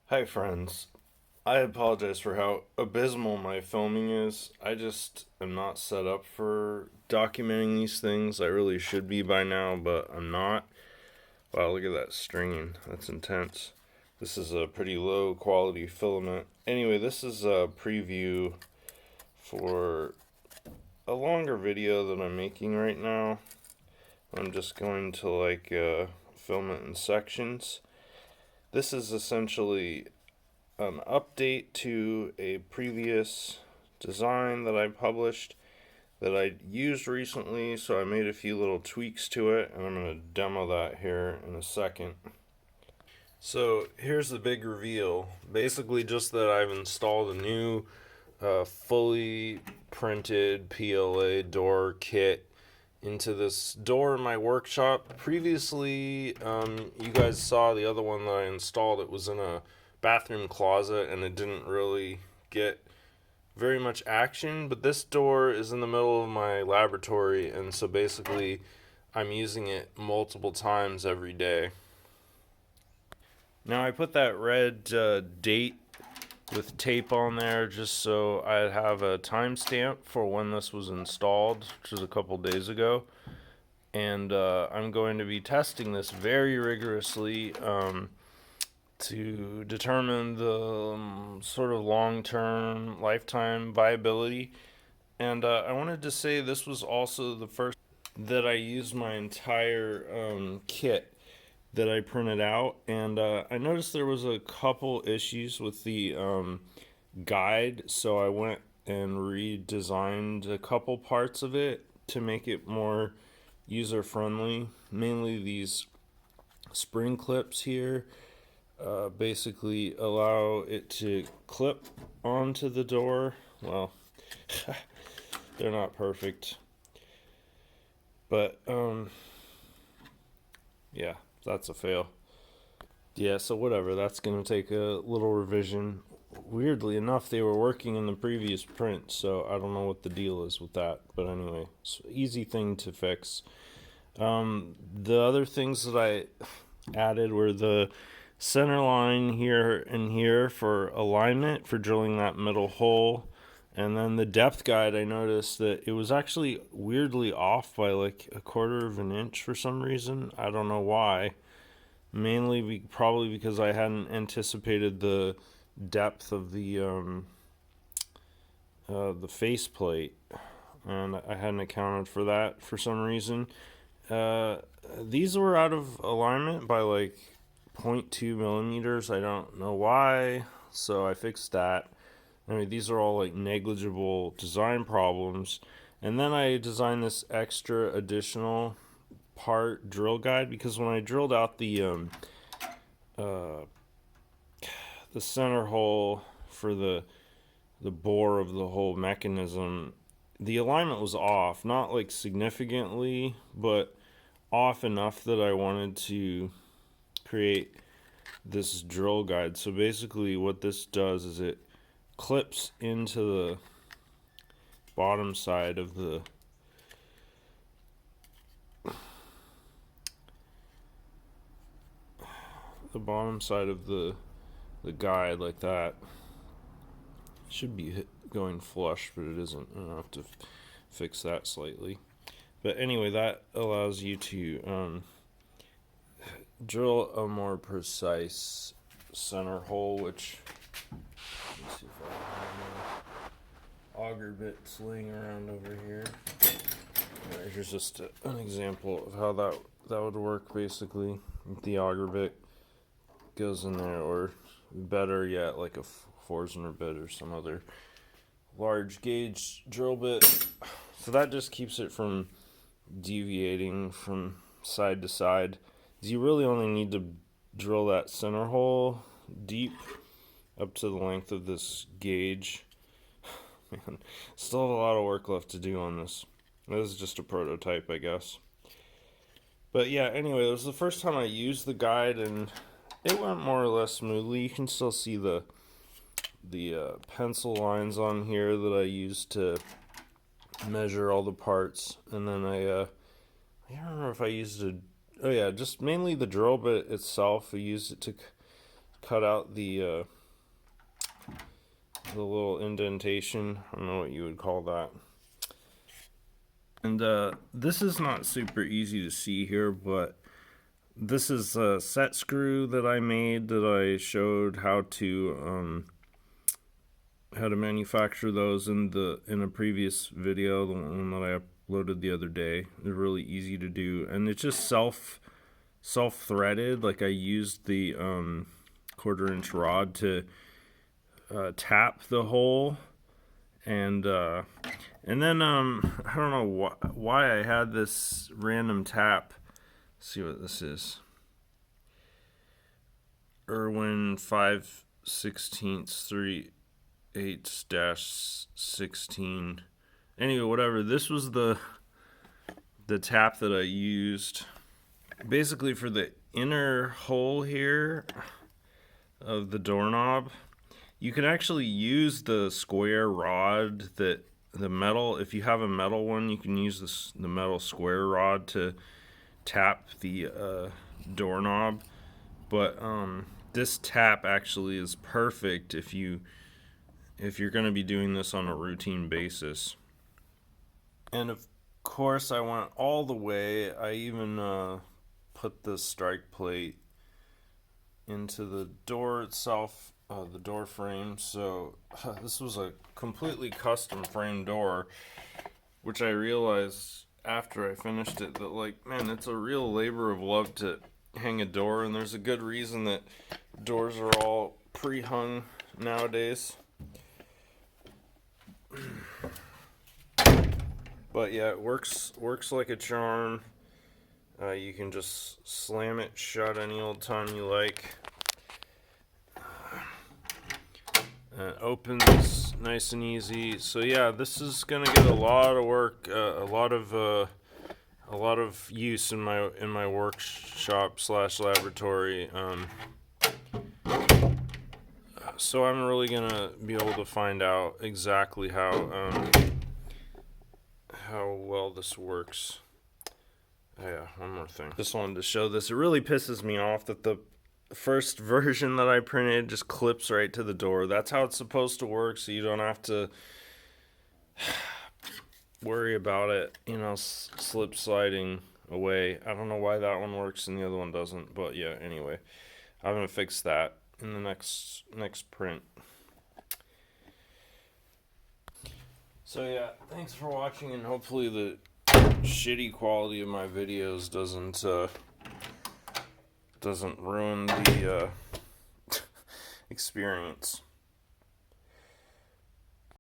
Hi, friends. I apologize for how abysmal my filming is. I just am not set up for documenting these things. I really should be by now, but I'm not. Wow, look at that stringing. That's intense. This is a pretty low quality filament. Anyway, this is a preview for a longer video that I'm making right now. I'm just going to film it in sections. This is essentially an update to a previous design that I published that I used recently, so I made a few little tweaks to it, and I'm going to demo that here in a second. So here's the big reveal. Basically, just that I've installed a new fully printed PLA door kit into this door in my workshop. Previously, you guys saw the other one that I installed. It was in a bathroom closet and it didn't really get very much action, but this door is in the middle of my laboratory, and so basically I'm using it multiple times every day. Now I put that red date with tape on there just so I'd have a timestamp for when this was installed, which was a couple days ago. And I'm going to be testing this very rigorously to determine the sort of long-term lifetime viability. And I wanted to say this was also the first that I used my entire kit that I printed out, and I noticed there was a couple issues with the guide, so I went and redesigned a couple parts of it to make it more user friendly. Mainly these spring clips here basically allow it to clip onto the door. Well, they're not perfect, but yeah, that's a fail. Yeah, so whatever, that's gonna take a little revision. Weirdly enough, they were working in the previous print, so I don't know what the deal is with that. But anyway, it's an easy thing to fix. The other things that I added were the center line here and here for alignment for drilling that middle hole. And then the depth guide, I noticed that it was actually weirdly off by like a quarter of an inch for some reason. I don't know why. Mainly probably because I hadn't anticipated the depth of the faceplate, and I hadn't accounted for that for some reason. Uh, these were out of alignment by like zero point 0.2 millimeters. I don't know why, so I fixed that. I mean, these are all like negligible design problems. And then I designed this extra additional part drill guide because when I drilled out uh, the center hole for the bore of the whole mechanism, the alignment was off, not like significantly, but off enough that I wanted to create this drill guide. So basically what this does is it clips into the bottom side of the bottom side of the guide like that. Should be going flush, but it isn't. I'll have to fix that slightly. But anyway, that allows you to drill a more precise center hole, which, let me see if I have my auger bits laying around over here. Here's just an example of how that would work. Basically, the auger bit goes in there, or better yet, like a Forstner bit or some other large gauge drill bit. So that just keeps it from deviating from side to side. You really only need to drill that center hole deep up to the length of this gauge. Man, still have a lot of work left to do on this. This is just a prototype, I guess. But yeah, anyway, it was the first time I used the guide, and it went more or less smoothly. You can still see the pencil lines on here that I used to measure all the parts, and then I don't remember if I used oh yeah, just mainly the drill bit itself. I used it to cut out the little indentation. I don't know what you would call that. And this is not super easy to see here, but this is a set screw that I made that I showed how to manufacture those in a previous video, the one that I uploaded the other day. They're really easy to do, and it's just self-threaded. Like I used the 1/4-inch rod to tap the hole, and then I don't know why I had this random tap. Let's see what this is. Irwin 5/16 3/8-16. Anyway, whatever. This was the tap that I used basically for the inner hole here of the doorknob. You can actually use the square rod that the metal, if you have a metal one, you can use the metal square rod to tap the doorknob. But this tap actually is perfect if you're going to be doing this on a routine basis. And of course I went all the way. I even put the strike plate into the door itself, the door frame. So this was a completely custom frame door, which I realized after I finished it that, like, man, it's a real labor of love to hang a door, and there's a good reason that doors are all pre-hung nowadays. But yeah, it works like a charm. You can just slam it shut any old time you like. Opens nice and easy. So yeah, this is gonna get a lot of work, a lot of use in my workshop / laboratory. So I'm really gonna be able to find out exactly how well this works. Yeah, one more thing. Just wanted to show this. It really pisses me off that the first version that I printed just clips right to the door. That's how it's supposed to work, so you don't have to worry about it, you know, slip sliding away. I don't know why that one works and the other one doesn't, but yeah, anyway, I'm gonna fix that in the next print. So yeah, thanks for watching, and hopefully the shitty quality of my videos doesn't ruin the experience.